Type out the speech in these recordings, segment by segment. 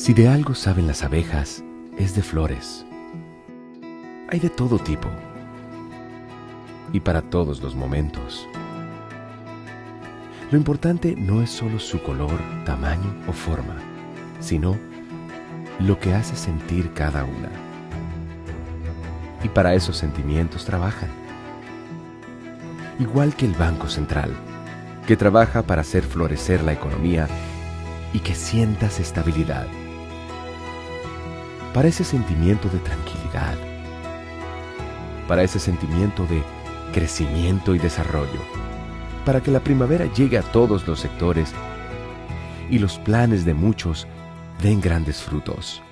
Si de algo saben las abejas, es de flores. Hay de todo tipo y para todos los momentos. Lo importante no es solo su color, tamaño o forma, sino lo que hace sentir cada una. Y para esos sentimientos trabajan. Igual que el Banco Central, que trabaja para hacer florecer la economía y que sientas estabilidad. Para ese sentimiento de tranquilidad. Para ese sentimiento de crecimiento y desarrollo. Para que la primavera llegue a todos los sectores y los planes de muchos den grandes frutos.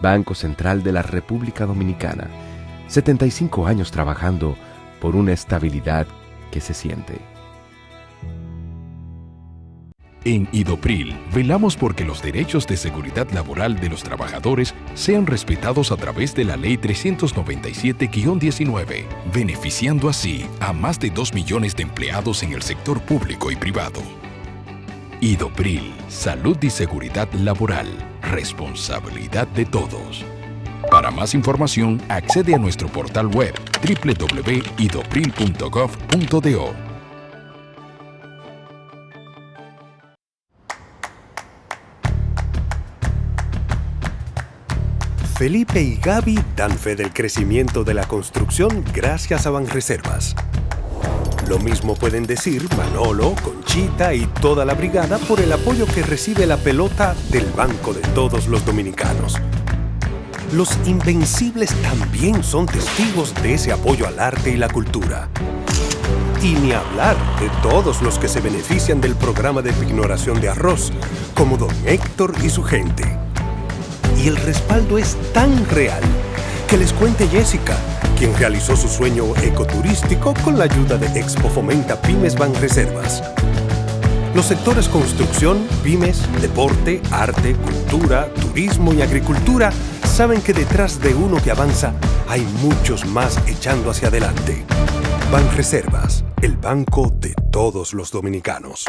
Banco Central de la República Dominicana, 75 años trabajando por una estabilidad que se siente. En Idopril, velamos porque los derechos de seguridad laboral de los trabajadores sean respetados a través de la Ley 397-19, beneficiando así a más de 2 millones de empleados en el sector público y privado. Idopril, salud y seguridad laboral, responsabilidad de todos. Para más información, accede a nuestro portal web www.idopril.gov.do. Felipe y Gaby dan fe del crecimiento de la construcción gracias a Banreservas. Lo mismo pueden decir Manolo, Conchita y toda la brigada por el apoyo que recibe la pelota del Banco de Todos los Dominicanos. Los Invencibles también son testigos de ese apoyo al arte y la cultura. Y ni hablar de todos los que se benefician del programa de pignoración de arroz, como don Héctor y su gente. Y el respaldo es tan real que les cuente Jessica, quien realizó su sueño ecoturístico con la ayuda de Expo Fomenta Pymes Banreservas. Los sectores construcción, pymes, deporte, arte, cultura, turismo y agricultura saben que detrás de uno que avanza hay muchos más echando hacia adelante. Banreservas, el banco de todos los dominicanos.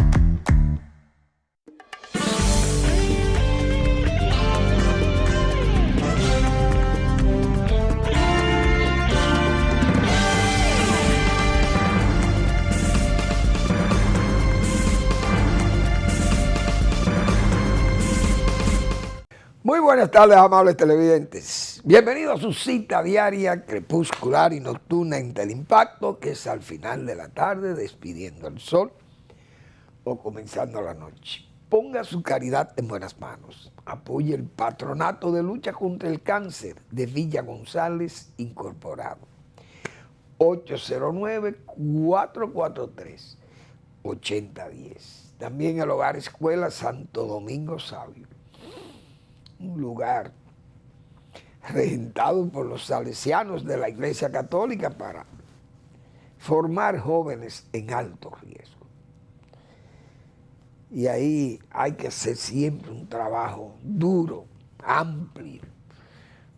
Muy buenas tardes, amables televidentes. Bienvenidos a su cita diaria, crepuscular y nocturna en Teleimpacto, que es al final de la tarde, despidiendo el sol o comenzando la noche. Ponga su caridad en buenas manos. Apoye el Patronato de Lucha contra el Cáncer de Villa González Incorporado. 809-443-8010. También el Hogar Escuela Santo Domingo Sabio. Un lugar regentado por los salesianos de la Iglesia Católica para formar jóvenes en alto riesgo. Y ahí hay que hacer siempre un trabajo duro, amplio,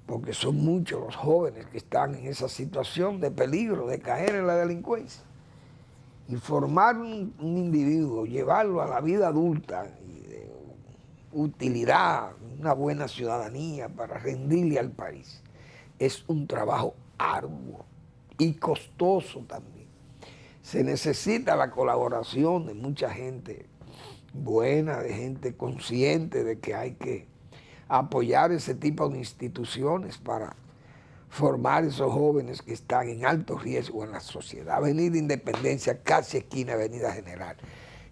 porque son muchos los jóvenes que están en esa situación de peligro, de caer en la delincuencia. Y formar un individuo, llevarlo a la vida adulta, utilidad, una buena ciudadanía para rendirle al país. Es un trabajo arduo y costoso también. Se necesita la colaboración de mucha gente buena, de gente consciente de que hay que apoyar ese tipo de instituciones para formar esos jóvenes que están en alto riesgo en la sociedad. Avenida Independencia, casi esquina Avenida General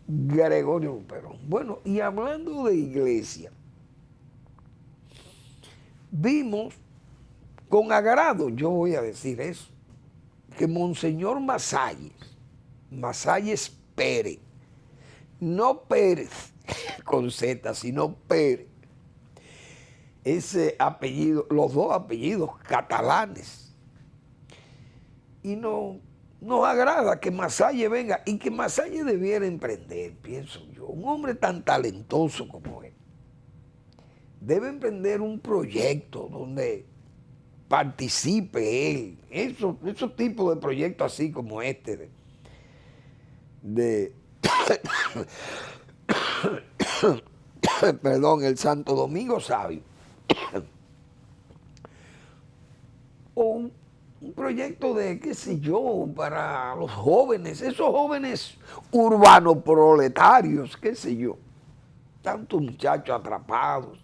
Gregorio Luperón. Bueno, y hablando de iglesia, vimos con agrado, yo voy a decir eso, que Monseñor Masalles Pérez, no Pérez con Z, sino Pérez, ese apellido, los dos apellidos catalanes, y nos agrada que Masalles venga y que Masalles debiera emprender, pienso yo. Un hombre tan talentoso como él debe emprender un proyecto donde participe él. Esos tipos de proyectos así como este perdón, el Santo Domingo Sabio. O un proyecto de, qué sé yo, para los jóvenes, esos jóvenes urbanos proletarios, qué sé yo, tantos muchachos atrapados,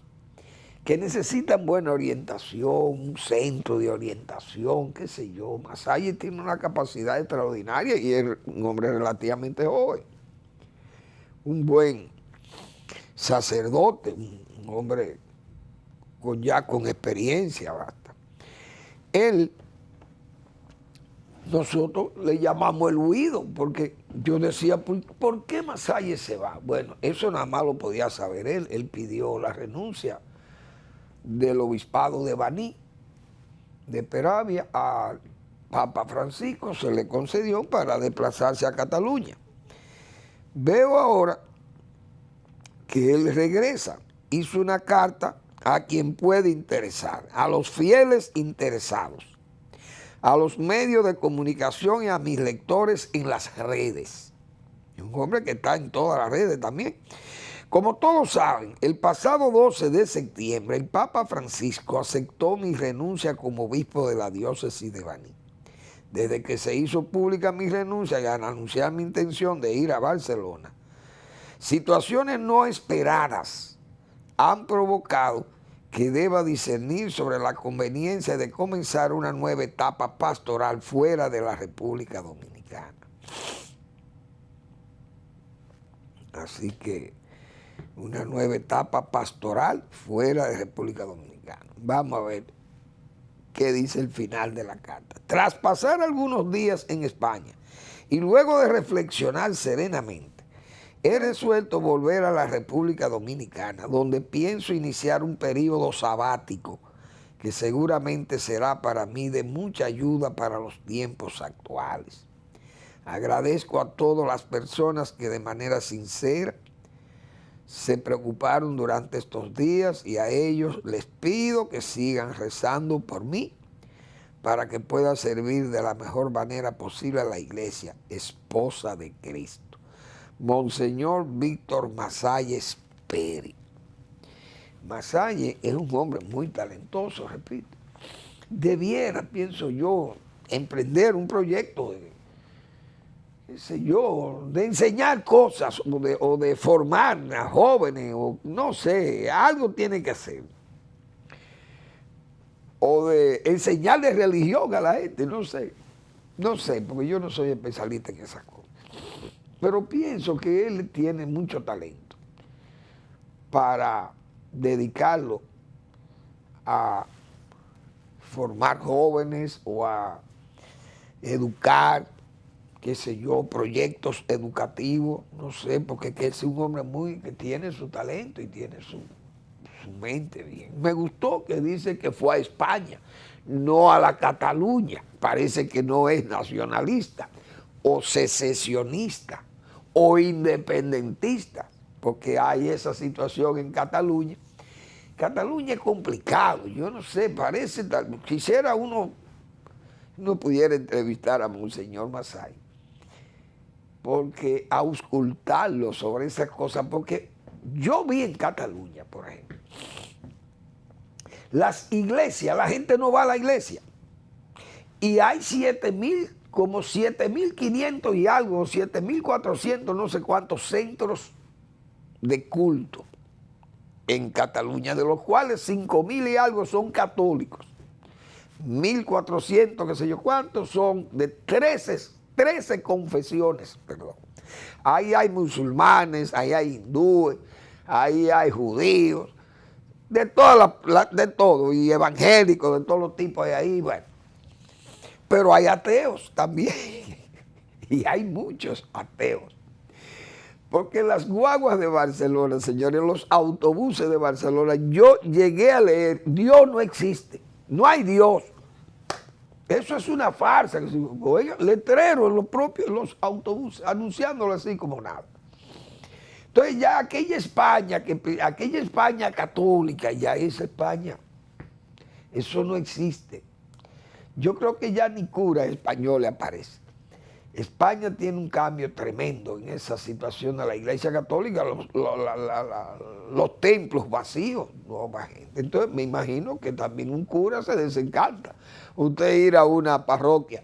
que necesitan buena orientación, un centro de orientación, qué sé yo. Massaye tiene una capacidad extraordinaria y es un hombre relativamente joven, un buen sacerdote, un hombre ya con experiencia, basta. Él, nosotros le llamamos el huido, porque yo decía, ¿por qué Massaye se va? Bueno, eso nada más lo podía saber él. Él pidió la renuncia del obispado de Baní, de Peravia, al Papa Francisco, se le concedió para desplazarse a Cataluña. Veo ahora que él regresa, hizo una carta a quien puede interesar, a los fieles interesados, a los medios de comunicación y a mis lectores en las redes. Es un hombre que está en todas las redes también. Como todos saben, el pasado 12 de septiembre el Papa Francisco aceptó mi renuncia como obispo de la diócesis de Baní. Desde que se hizo pública mi renuncia y al anunciar mi intención de ir a Barcelona, situaciones no esperadas han provocado que deba discernir sobre la conveniencia de comenzar una nueva etapa pastoral fuera de la República Dominicana. Así que una nueva etapa pastoral fuera de República Dominicana. Vamos a ver qué dice el final de la carta. Tras pasar algunos días en España y luego de reflexionar serenamente, he resuelto volver a la República Dominicana, donde pienso iniciar un periodo sabático que seguramente será para mí de mucha ayuda para los tiempos actuales. Agradezco a todas las personas que de manera sincera se preocuparon durante estos días y a ellos les pido que sigan rezando por mí para que pueda servir de la mejor manera posible a la Iglesia, esposa de Cristo. Monseñor Víctor Massaye Pérez. Massaye es un hombre muy talentoso, repito. Debiera, pienso yo, emprender un proyecto de, qué sé yo, de enseñar cosas o de formar a jóvenes, o no sé, algo tiene que hacer. O de enseñarle religión a la gente, no sé, porque yo no soy especialista en esas cosas. Pero pienso que él tiene mucho talento para dedicarlo a formar jóvenes o a educar, qué sé yo, proyectos educativos, no sé, porque es un hombre que tiene su talento y tiene su mente bien. Me gustó que dice que fue a España, no a la Cataluña. Parece que no es nacionalista o secesionista o independentista, porque hay esa situación en Cataluña. Cataluña es complicado, yo no sé, parece tal, quisiera uno pudiera entrevistar a Monseñor Massaye, porque auscultarlo sobre esas cosas, porque yo vi en Cataluña, por ejemplo, las iglesias, la gente no va a la iglesia, y hay 7,000, como 7,500 y algo, 7,400, no sé cuántos centros de culto en Cataluña, de los cuales 5,000 y algo son católicos, 1,400, qué sé yo cuántos, son de 13 confesiones, perdón. Ahí hay musulmanes, ahí hay hindúes, ahí hay judíos, de todo, y evangélicos, de todos los tipos hay ahí, bueno. Pero hay ateos también, y hay muchos ateos. Porque las guaguas de Barcelona, señores, los autobuses de Barcelona, yo llegué a leer, Dios no existe, no hay Dios. Eso es una farsa. Oiga, letreros en los autobuses, anunciándolo así como nada. Entonces ya aquella España católica, ya esa España, eso no existe. Yo creo que ya ni cura español aparece. España tiene un cambio tremendo en esa situación de la Iglesia Católica, los templos vacíos, no va gente. Entonces me imagino que también un cura se desencanta. Usted ir a una parroquia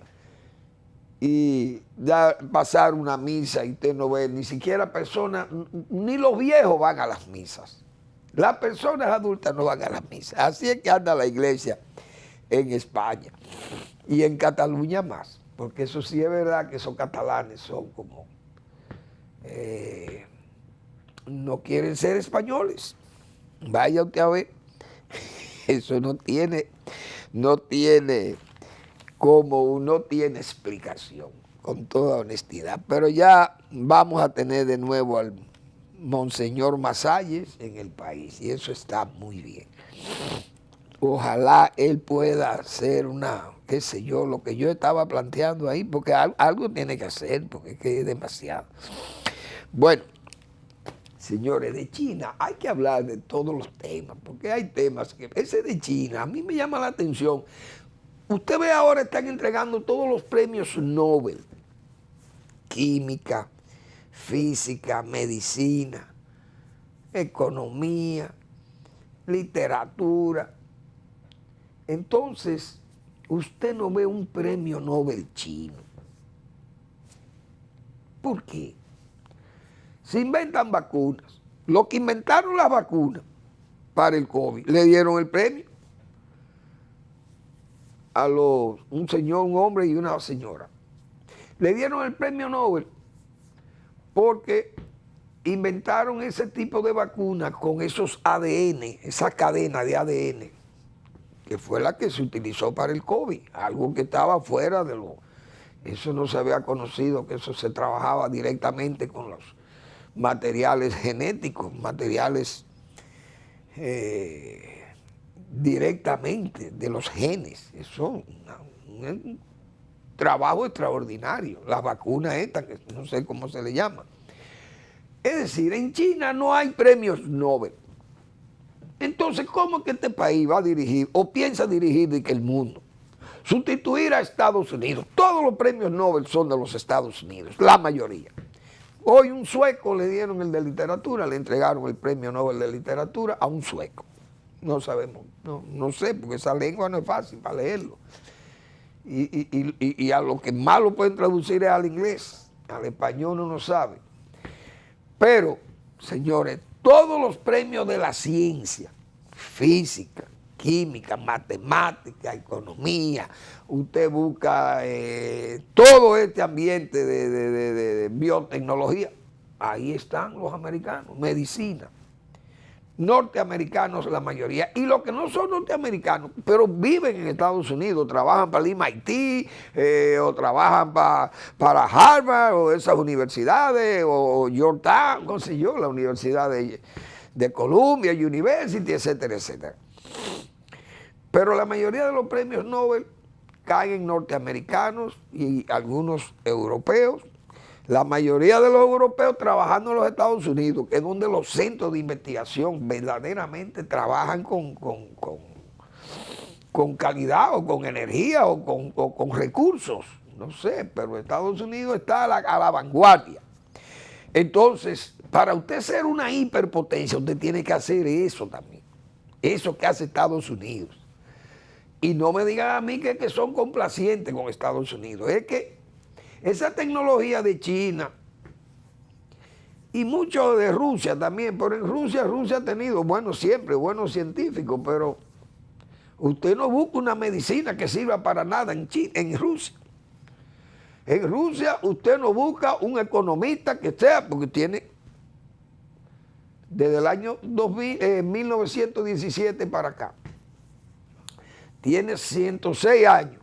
y ya pasar una misa y usted no ve ni siquiera personas, ni los viejos van a las misas. Las personas adultas no van a las misas. Así es que anda la iglesia en España y en Cataluña más. Porque eso sí es verdad que esos catalanes son como, no quieren ser españoles. Vaya usted a ver, eso no tiene explicación, con toda honestidad. Pero ya vamos a tener de nuevo al Monseñor Masalles en el país y eso está muy bien. Ojalá él pueda hacer una, qué sé yo, lo que yo estaba planteando ahí, porque algo tiene que hacer, porque es que es demasiado. Bueno, señores, de China hay que hablar de todos los temas, porque hay temas que, ese de China, a mí me llama la atención. Usted ve ahora están entregando todos los premios Nobel, química, física, medicina, economía, literatura. Entonces, usted no ve un premio Nobel chino. ¿Por qué? Se inventan vacunas. Los que inventaron las vacunas para el COVID le dieron el premio a un señor, un hombre y una señora. Le dieron el premio Nobel porque inventaron ese tipo de vacuna con esos ADN, esa cadena de ADN, que fue la que se utilizó para el COVID, algo que estaba fuera de eso no se había conocido, que eso se trabajaba directamente con los materiales genéticos, materiales directamente de los genes. Eso es un trabajo extraordinario, las vacunas estas, que no sé cómo se le llama. Es decir, en China no hay premios Nobel. Entonces, ¿cómo es que este país va a dirigir o piensa dirigir el mundo? Sustituir a Estados Unidos. Todos los premios Nobel son de los Estados Unidos, la mayoría. Hoy un sueco le dieron el de literatura, le entregaron el premio Nobel de literatura a un sueco. No sabemos, no sé, porque esa lengua no es fácil para leerlo. Y a lo que más lo pueden traducir es al inglés, al español no sabe. Pero, señores, todos los premios de la ciencia, física, química, matemática, economía, usted busca todo este ambiente de biotecnología, ahí están los americanos, medicina, norteamericanos la mayoría, y los que no son norteamericanos, pero viven en Estados Unidos, trabajan para el MIT, o trabajan para Harvard, o esas universidades, o Georgetown, no sé yo, la Universidad de Columbia University, etcétera, etcétera. Pero la mayoría de los premios Nobel caen en norteamericanos y algunos europeos. La mayoría de los europeos trabajando en los Estados Unidos, que es donde los centros de investigación verdaderamente trabajan con calidad o con energía o con recursos. No sé, pero Estados Unidos está a la vanguardia. Entonces, para usted ser una hiperpotencia, usted tiene que hacer eso también. Eso que hace Estados Unidos. Y no me digan a mí que son complacientes con Estados Unidos. Es que esa tecnología de China y mucho de Rusia también, pero en Rusia ha tenido, siempre buenos científicos, pero usted no busca una medicina que sirva para nada en Rusia. En Rusia usted no busca un economista que sea, porque tiene desde el año 1917 para acá, tiene 106 años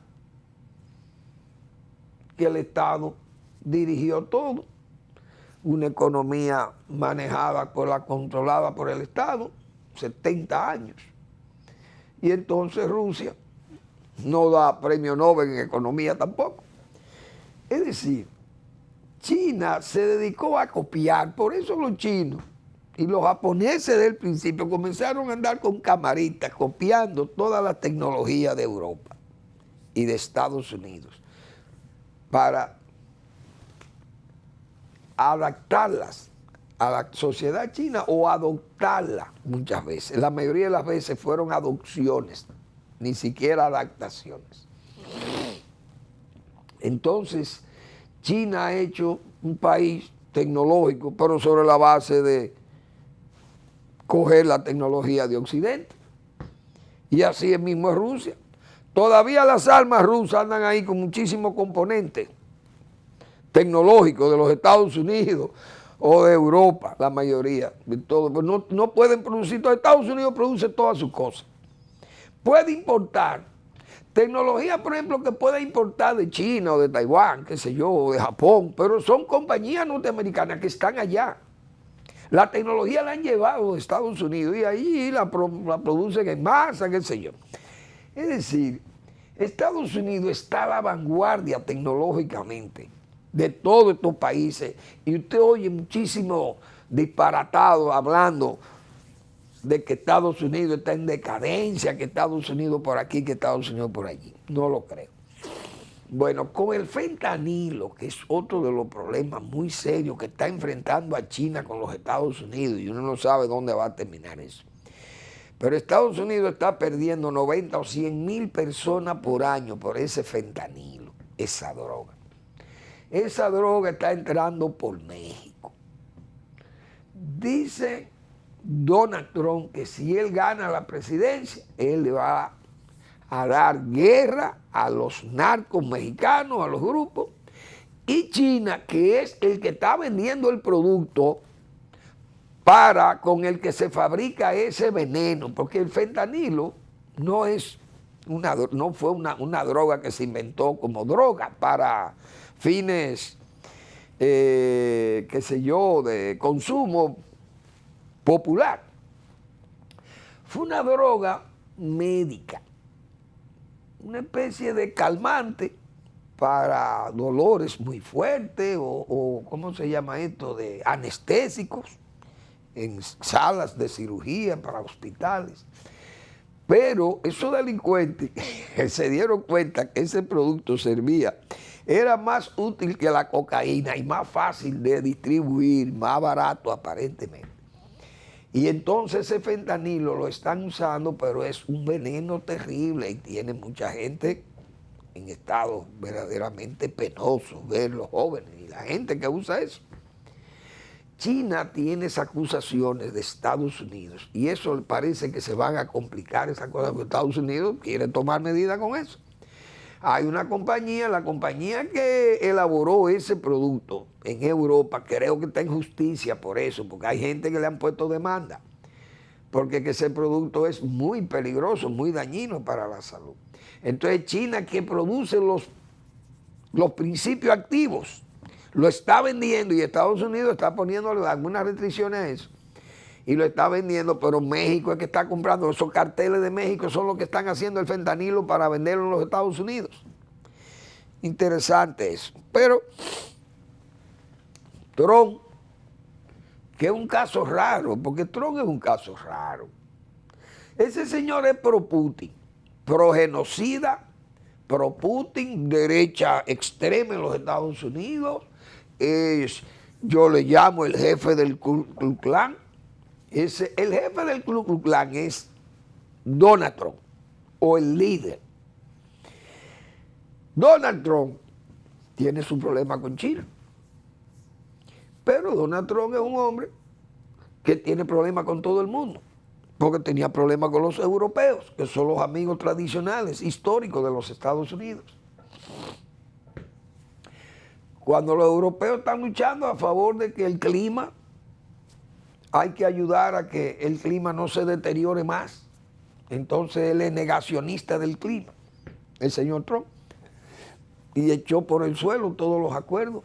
que el Estado dirigió todo, una economía controlada por el Estado, 70 años. Y entonces Rusia no da premio Nobel en economía tampoco. Es decir, China se dedicó a copiar, por eso los chinos y los japoneses desde el principio comenzaron a andar con camaritas, copiando toda la tecnología de Europa y de Estados Unidos, para adaptarlas a la sociedad china o adoptarla muchas veces. La mayoría de las veces fueron adopciones, ni siquiera adaptaciones. Entonces, China ha hecho un país tecnológico, pero sobre la base de coger la tecnología de Occidente. Y así es mismo es Rusia. Todavía las armas rusas andan ahí con muchísimos componentes tecnológicos de los Estados Unidos o de Europa, la mayoría de todo. Pero no pueden producir todo. Estados Unidos produce todas sus cosas. Puede importar tecnología, por ejemplo, que pueda importar de China o de Taiwán, qué sé yo, o de Japón, pero son compañías norteamericanas que están allá. La tecnología la han llevado de Estados Unidos y ahí la producen en masa, qué sé yo. Es decir, Estados Unidos está a la vanguardia tecnológicamente de todos estos países y usted oye muchísimo disparatado hablando de que Estados Unidos está en decadencia, que Estados Unidos por aquí, que Estados Unidos por allí. No lo creo. Bueno, con el fentanilo, que es otro de los problemas muy serios que está enfrentando a China con los Estados Unidos, y uno no sabe dónde va a terminar eso. Pero Estados Unidos está perdiendo 90 o 100 mil personas por año por ese fentanilo, esa droga. Esa droga está entrando por México. Dice Donald Trump que si él gana la presidencia, él le va a dar guerra a los narcos mexicanos, a los grupos, y China, que es el que está vendiendo el producto con el que se fabrica ese veneno, porque el fentanilo no fue una droga que se inventó como droga para fines, qué sé yo, de consumo popular. Fue una droga médica, una especie de calmante para dolores muy fuertes o ¿cómo se llama esto? De anestésicos en salas de cirugía para hospitales. Pero esos delincuentes se dieron cuenta que ese producto era más útil que la cocaína y más fácil de distribuir, más barato aparentemente. Y entonces ese fentanilo lo están usando, pero es un veneno terrible y tiene mucha gente en estado verdaderamente penoso, ver los jóvenes y la gente que usa eso. China tiene esas acusaciones de Estados Unidos y eso parece que se van a complicar esas cosas porque Estados Unidos quiere tomar medidas con eso. Hay una compañía, la compañía que elaboró ese producto en Europa, creo que está en justicia por eso, porque hay gente que le han puesto demanda, porque ese producto es muy peligroso, muy dañino para la salud. Entonces China, que produce los principios activos, lo está vendiendo y Estados Unidos está poniéndole algunas restricciones a eso. Y lo está vendiendo, pero México es que está comprando. Esos carteles de México son los que están haciendo el fentanilo para venderlo en los Estados Unidos. Interesante eso. Pero Trump, que es un caso raro, porque Trump es un caso raro. Ese señor es pro-Putin, pro-genocida, pro-Putin, derecha extrema en los Estados Unidos. Yo le llamo el jefe del Ku Klux Klan. El jefe del Ku Klux Klan es Donald Trump, o el líder. Donald Trump tiene su problema con China. Pero Donald Trump es un hombre que tiene problemas con todo el mundo, porque tenía problemas con los europeos, que son los amigos tradicionales, históricos de los Estados Unidos. Cuando los europeos están luchando a favor de que el clima, hay que ayudar a que el clima no se deteriore más. Entonces él es negacionista del clima, el señor Trump, y echó por el suelo todos los acuerdos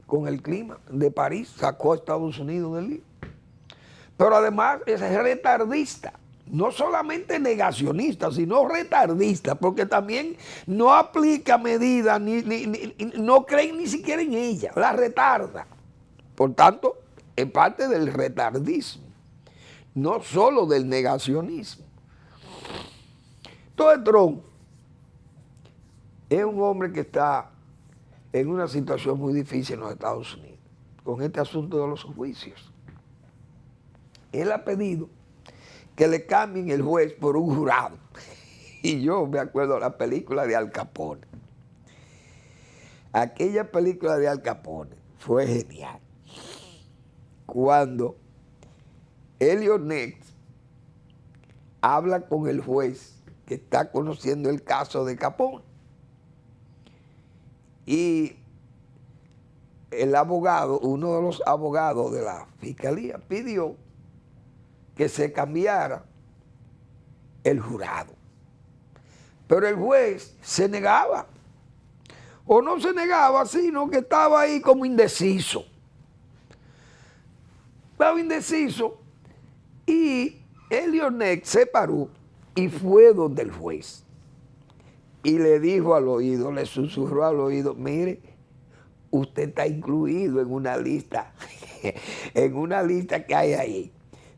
con el clima de París, sacó a Estados Unidos del lío. Pero además es retardista, no solamente negacionista, sino retardista, porque también no aplica medidas, no creen ni siquiera en ella, la retarda. Por tanto, es parte del retardismo, no solo del negacionismo. Entonces Trump es un hombre que está en una situación muy difícil en los Estados Unidos con este asunto de los juicios. Él ha pedido que le cambien el juez por un jurado. Y yo me acuerdo de la película de Al Capone. Aquella película de Al Capone fue genial. Cuando Elliot Ness habla con el juez que está conociendo el caso de Capone. Y el abogado, uno de los abogados de la fiscalía, pidió que se cambiara el jurado. Pero el juez se negaba. O no se negaba, sino que estaba ahí como indeciso. Estaba indeciso. Y Elliot Ness se paró y fue donde el juez. Y le dijo al oído, le susurró al oído, mire, usted está incluido en una lista que hay ahí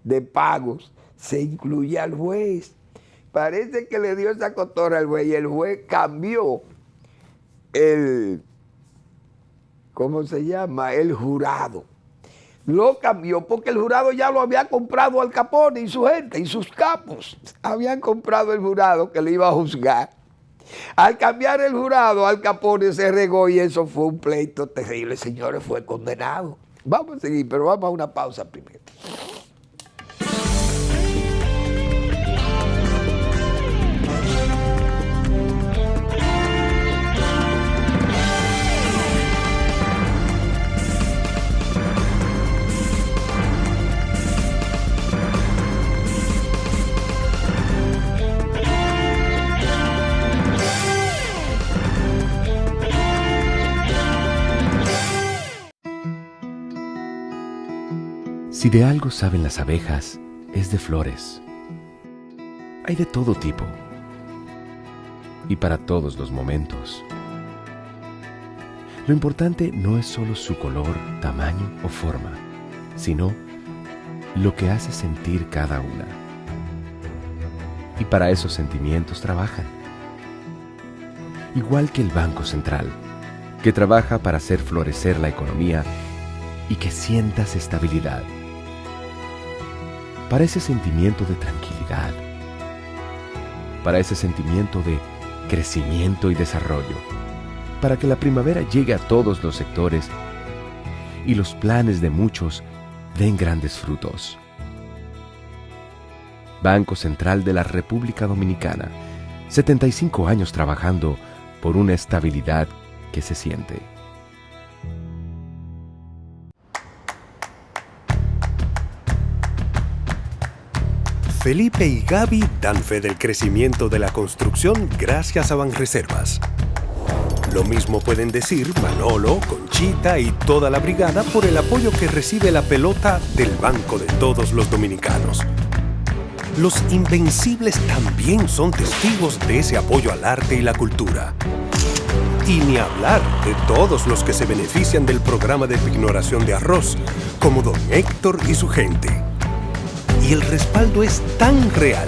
de pagos. Se incluye al juez. Parece que le dio esa cotorra al juez y el juez cambió ¿cómo se llama? El jurado. Lo cambió porque el jurado ya lo había comprado Al Capone y su gente y sus capos. Habían comprado el jurado que le iba a juzgar. Al cambiar el jurado, Al Capone se regó y eso fue un pleito terrible. Señores, fue condenado. Vamos a seguir, pero vamos a una pausa primero. Si de algo saben las abejas, es de flores. Hay de todo tipo y para todos los momentos. Lo importante no es solo su color, tamaño o forma, sino lo que hace sentir cada una. Y para esos sentimientos trabajan. Igual que el Banco Central, que trabaja para hacer florecer la economía y que sientas estabilidad. Para ese sentimiento de tranquilidad, para ese sentimiento de crecimiento y desarrollo, para que la primavera llegue a todos los sectores y los planes de muchos den grandes frutos. Banco Central de la República Dominicana, 75 años trabajando por una estabilidad que se siente. Felipe y Gaby dan fe del crecimiento de la construcción gracias a Banreservas. Lo mismo pueden decir Manolo, Conchita y toda la brigada por el apoyo que recibe la pelota del banco de todos los dominicanos. Los Invencibles también son testigos de ese apoyo al arte y la cultura. Y ni hablar de todos los que se benefician del programa de pignoración de arroz, como don Héctor y su gente. Y el respaldo es tan real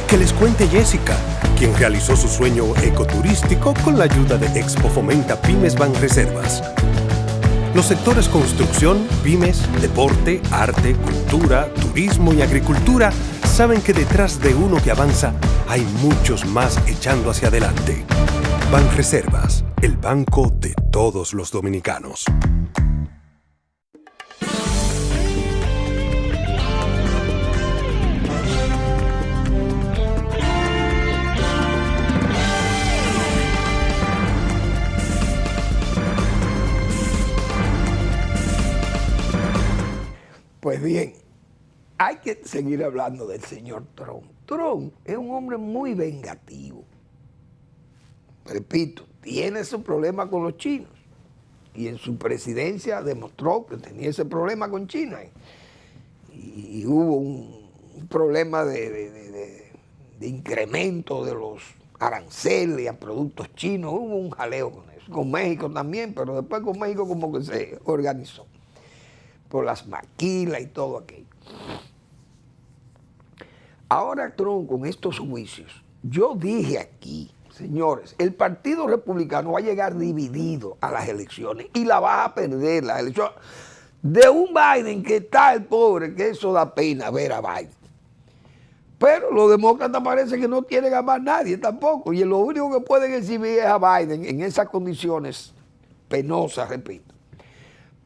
que les cuente Jessica, quien realizó su sueño ecoturístico con la ayuda de Expo Fomenta Pymes Banreservas. Los sectores construcción, pymes, deporte, arte, cultura, turismo y agricultura saben que detrás de uno que avanza hay muchos más echando hacia adelante. Banreservas, el banco de todos los dominicanos. Pues bien, hay que seguir hablando del señor Trump. Trump es un hombre muy vengativo. Repito, tiene ese problema con los chinos. Y en su presidencia demostró que tenía ese problema con China. Y hubo un problema de incremento de los aranceles a productos chinos. Hubo un jaleo con eso. Con México también, pero después con México como que se organizó por las maquilas y todo aquello. Ahora Trump con estos juicios, yo dije aquí, señores, el Partido Republicano va a llegar dividido a las elecciones y la va a perder las elecciones. De un Biden que está el pobre, que eso da pena ver a Biden. Pero los demócratas parece que no tienen a más nadie tampoco. Y lo único que pueden exhibir es a Biden en esas condiciones penosas, repito.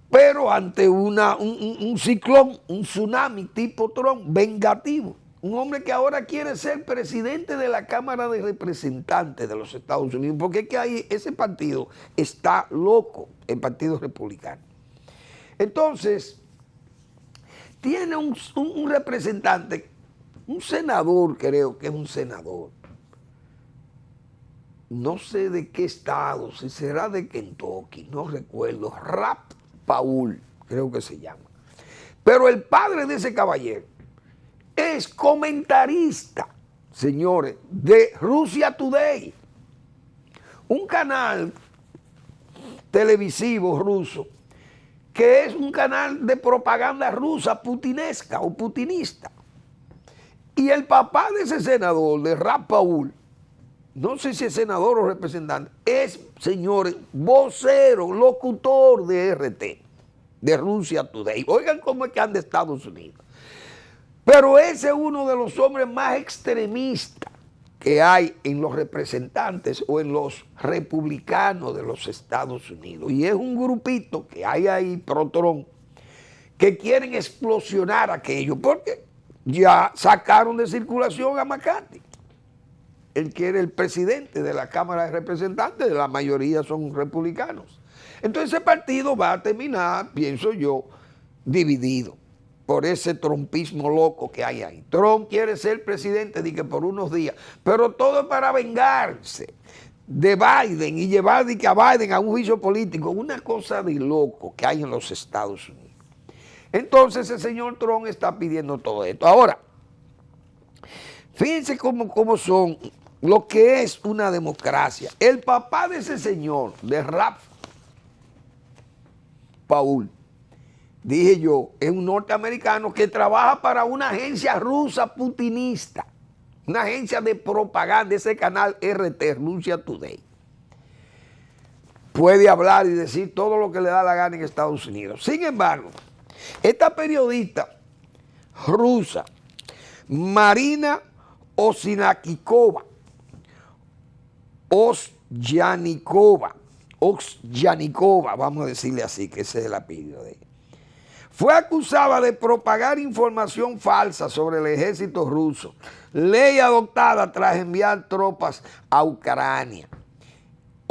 Pero ante un ciclón, un tsunami tipo Trump, vengativo. Un hombre que ahora quiere ser presidente de la Cámara de Representantes de los Estados Unidos. Porque es que ahí ese partido está loco, el Partido Republicano. Entonces, tiene un representante, un senador, creo que es un senador. No sé de qué estado, si será de Kentucky, no recuerdo. Rap Paul, creo que se llama. Pero el padre de ese caballero es comentarista, señores, de Russia Today, un canal televisivo ruso, que es un canal de propaganda rusa putinesca o putinista. Y el papá de ese senador, de Rap Paul, no sé si es senador o representante, es, señores, vocero, locutor de RT, de Russia Today. Oigan cómo es que anda Estados Unidos. Pero ese es uno de los hombres más extremistas que hay en los representantes o en los republicanos de los Estados Unidos. Y es un grupito que hay ahí, pro-Trump, que quieren explosionar aquello, porque ya sacaron de circulación a McCarthy. Él quiere el presidente de la Cámara de Representantes, la mayoría son republicanos. Entonces ese partido va a terminar, pienso yo, dividido por ese trumpismo loco que hay ahí. Trump quiere ser presidente de que por unos días, pero todo es para vengarse de Biden y llevar a Biden a un juicio político, una cosa de loco que hay en los Estados Unidos. Entonces el señor Trump está pidiendo todo esto. Ahora, fíjense cómo son lo que es una democracia. El papá de ese señor, de Rap Paul, dije yo, es un norteamericano que trabaja para una agencia rusa putinista, una agencia de propaganda, ese canal RT, Russia Today. Puede hablar y decir todo lo que le da la gana en Estados Unidos. Sin embargo, esta periodista rusa, Marina Oksyanikova, vamos a decirle así, que ese es el apellido de ella, fue acusada de propagar información falsa sobre el ejército ruso, ley adoptada tras enviar tropas a Ucrania.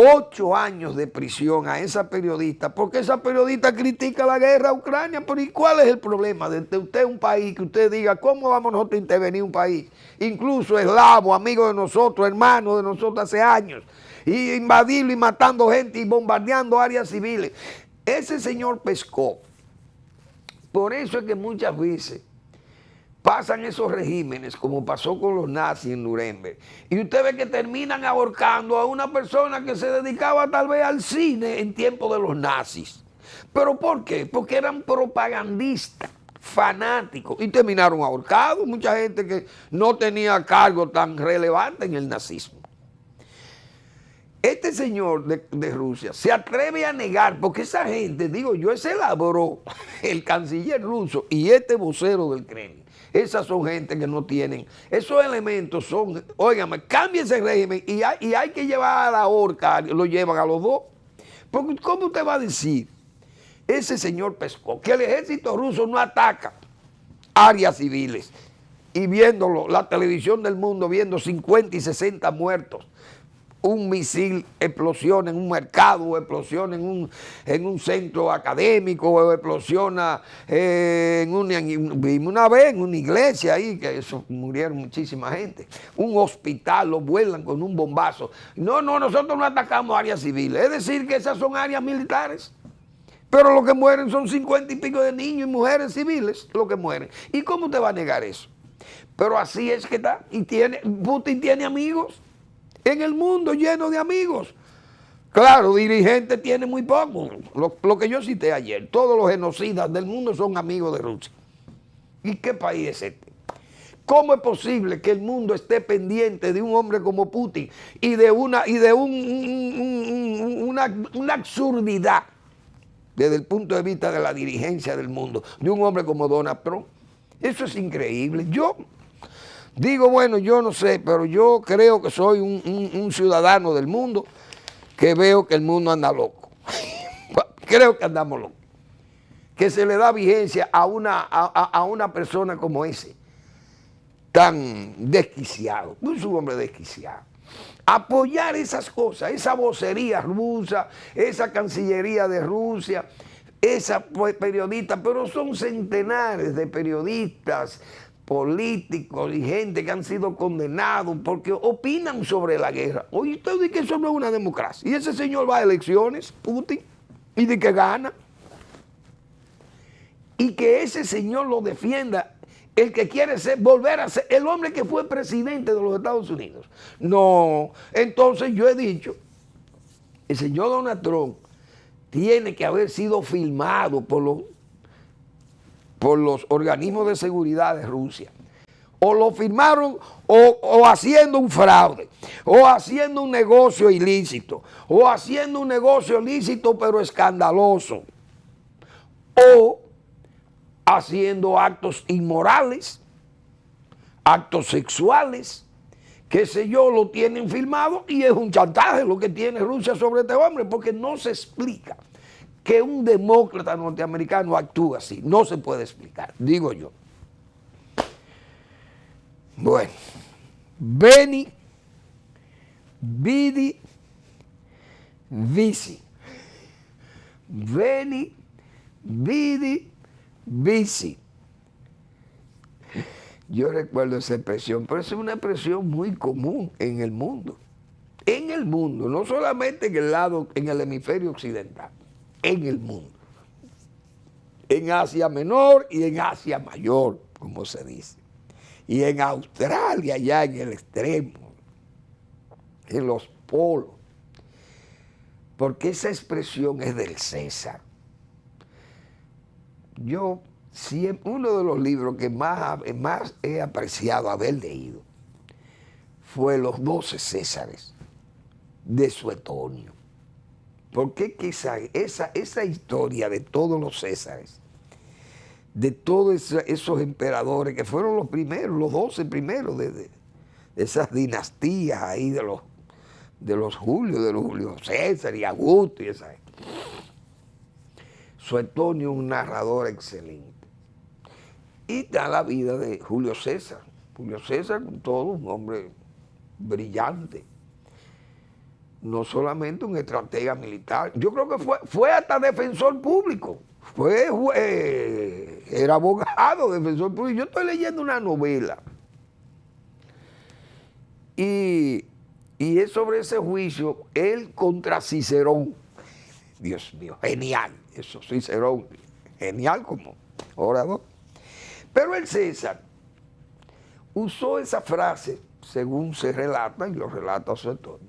8 años de prisión a esa periodista, porque esa periodista critica la guerra a Ucrania. Pero ¿y cuál es el problema de usted un país que usted diga, cómo vamos nosotros a intervenir un país, incluso eslavo, amigo de nosotros, hermano de nosotros hace años, y invadirlo y matando gente y bombardeando áreas civiles? Ese señor Peskov. Por eso es que muchas veces pasan esos regímenes, como pasó con los nazis en Nuremberg, y usted ve que terminan ahorcando a una persona que se dedicaba tal vez al cine en tiempo de los nazis. ¿Pero por qué? Porque eran propagandistas, fanáticos, y terminaron ahorcados. Mucha gente que no tenía cargo tan relevante en el nazismo. Este señor de Rusia se atreve a negar, porque esa gente, digo yo, ese Lavrov, el canciller ruso, y este vocero del Kremlin, esas son gente que no tienen, esos elementos son, óigame, cambia ese régimen y hay que llevar a la horca, lo llevan a los dos. Porque ¿cómo usted va a decir, ese señor Peskov, que el ejército ruso no ataca áreas civiles, y viéndolo, la televisión del mundo, viendo 50 y 60 muertos, un misil explosiona en un mercado, o explosiona en un centro académico, o explosiona vimos una vez en una iglesia ahí, que eso murieron muchísima gente, un hospital lo vuelan con un bombazo? No, nosotros no atacamos áreas civiles, es decir que esas son áreas militares, pero lo que mueren son 50 y pico de niños y mujeres civiles, lo que mueren. ¿Y cómo usted va a negar eso? Pero así es que está, y Putin tiene amigos en el mundo, lleno de amigos. Claro, dirigentes tiene muy pocos. Lo que yo cité ayer, todos los genocidas del mundo son amigos de Rusia. ¿Y qué país es este? ¿Cómo es posible que el mundo esté pendiente de un hombre como Putin y de una absurdidad desde el punto de vista de la dirigencia del mundo, de un hombre como Donald Trump? Eso es increíble. Yo digo, bueno, yo no sé, pero yo creo que soy un ciudadano del mundo que veo que el mundo anda loco. Creo que andamos locos. Que se le da vigencia a una persona como ese, tan desquiciado. No es un hombre desquiciado. Apoyar esas cosas, esa vocería rusa, esa cancillería de Rusia, esa periodista, pero son centenares de periodistas, políticos y gente que han sido condenados porque opinan sobre la guerra. Oye, usted dice que eso no es una democracia. Y ese señor va a elecciones, Putin, y de que gana. Y que ese señor lo defienda el que quiere volver a ser el hombre que fue presidente de los Estados Unidos. No, entonces yo he dicho, el señor Donald Trump tiene que haber sido filmado por los organismos de seguridad de Rusia. O lo firmaron o haciendo un fraude, o haciendo un negocio ilícito, o haciendo un negocio ilícito pero escandaloso, o haciendo actos inmorales, actos sexuales, qué sé yo, lo tienen filmado y es un chantaje lo que tiene Rusia sobre este hombre, porque no se explica que un demócrata norteamericano actúe así. No se puede explicar, digo yo. Bueno, Veni, Vidi, Vici. Veni, Vidi, Vici. Yo recuerdo esa expresión, pero es una expresión muy común en el mundo. En el mundo, no solamente en el hemisferio occidental, en el mundo. En Asia Menor y en Asia Mayor, como se dice. Y en Australia, ya en el extremo, en los polos. Porque esa expresión es del César. Yo, uno de los libros que más he apreciado haber leído fue Los 12 Césares de Suetonio. Porque esa historia de todos los Césares, de todos esos emperadores que fueron los primeros, los 12 primeros de esas dinastías ahí de los Julio César y Augusto y esa. Suetonio es un narrador excelente. Y da la vida de Julio César. Julio César, todo un hombre brillante. No solamente un estratega militar. Yo creo que fue hasta defensor público. Era abogado, defensor público. Yo estoy leyendo una novela. Y es sobre ese juicio, él contra Cicerón. Dios mío, genial. Eso, Cicerón, genial como orador. Pero el César usó esa frase, según se relata, y lo relata Suetonio,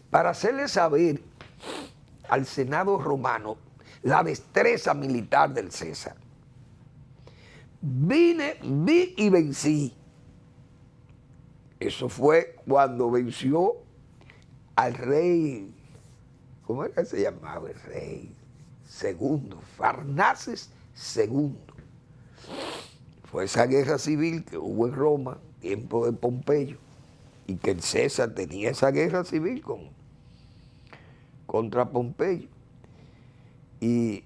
para hacerle saber al Senado romano la destreza militar del César. Vi y vencí. Eso fue cuando venció al rey, ¿cómo era que se llamaba el rey? Segundo, Farnaces II. Fue esa guerra civil que hubo en Roma, tiempo de Pompeyo, y que el César tenía esa guerra civil contra Pompeyo. Y,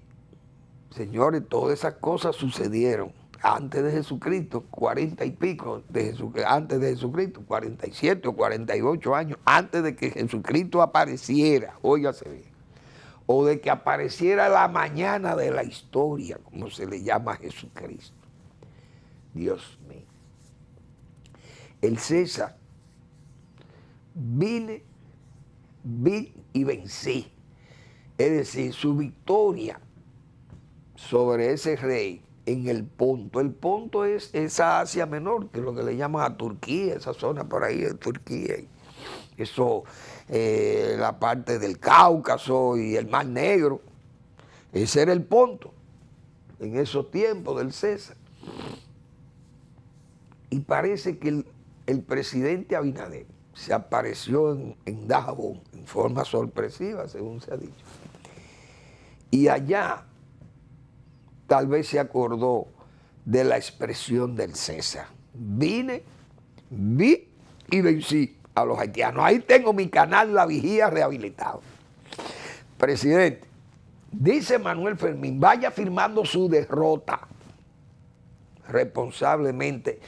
señores, todas esas cosas sucedieron antes de Jesucristo, 40 y pico, antes de Jesucristo, 47 o 48 años, antes de que Jesucristo apareciera, óigase bien, o de que apareciera la mañana de la historia, como se le llama a Jesucristo. Dios mío. El César, vi y vencí. Es decir, su victoria sobre ese rey en el Ponto. El Ponto es esa Asia Menor, que es lo que le llaman a Turquía, esa zona por ahí de Turquía. Eso, la parte del Cáucaso y el Mar Negro. Ese era el Ponto. en esos tiempos del César. Y parece que el presidente Abinader se apareció en Dajabón en forma sorpresiva, según se ha dicho. Y allá tal vez se acordó de la expresión del César. Vine, vi y vencí a los haitianos. Ahí tengo mi canal La Vigía rehabilitado. Presidente, dice Manuel Fermín, vaya firmando su derrota responsablemente.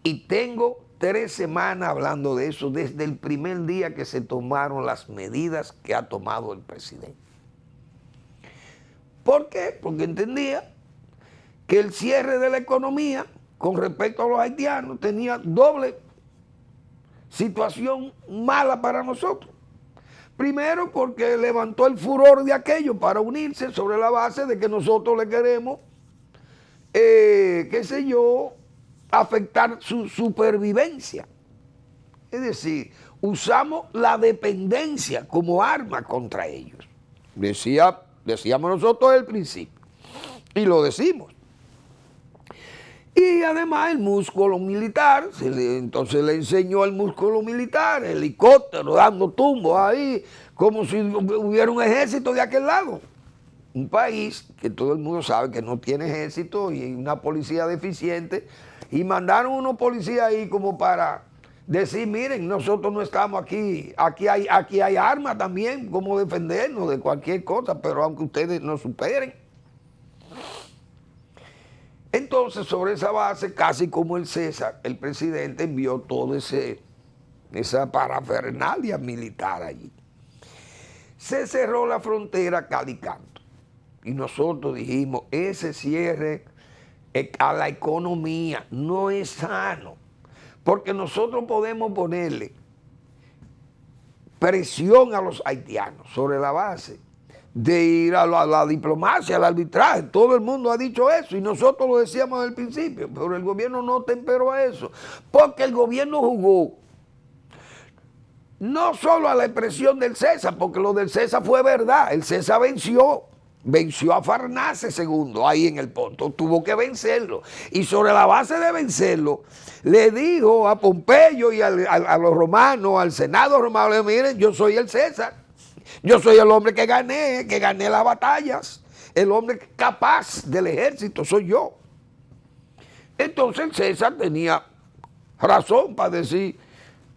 Y tengo 3 semanas hablando de eso desde el primer día que se tomaron las medidas que ha tomado el presidente. ¿Por qué? Porque entendía que el cierre de la economía con respecto a los haitianos tenía doble situación mala para nosotros. Primero porque levantó el furor de aquello para unirse sobre la base de que nosotros le queremos, qué sé yo, afectar su supervivencia. Es decir, usamos la dependencia como arma contra ellos. Decíamos nosotros al principio, y lo decimos. Y además el músculo militar, entonces le enseñó el músculo militar, helicóptero dando tumbos ahí, como si hubiera un ejército de aquel lado. Un país que todo el mundo sabe que no tiene ejército y una policía deficiente, y mandaron unos policías ahí como para decir, miren, nosotros no estamos aquí, aquí hay armas también, como defendernos de cualquier cosa, pero aunque ustedes nos superen. Entonces, sobre esa base, casi como el César, el presidente envió toda esa parafernalia militar allí. Se cerró la frontera Cali-Canto. Y nosotros dijimos, ese cierre a la economía no es sano, porque nosotros podemos ponerle presión a los haitianos sobre la base de ir a la diplomacia, al arbitraje. Todo el mundo ha dicho eso y nosotros lo decíamos desde el principio, pero el gobierno no temperó a eso, porque el gobierno jugó no solo a la expresión del César, porque lo del César fue verdad, el César venció a Farnace II ahí en el Ponto, tuvo que vencerlo, y sobre la base de vencerlo le dijo a Pompeyo y a los romanos, al Senado romano, le miren, yo soy el César, yo soy el hombre que gané las batallas, el hombre capaz del ejército soy yo. Entonces el César tenía razón para decir,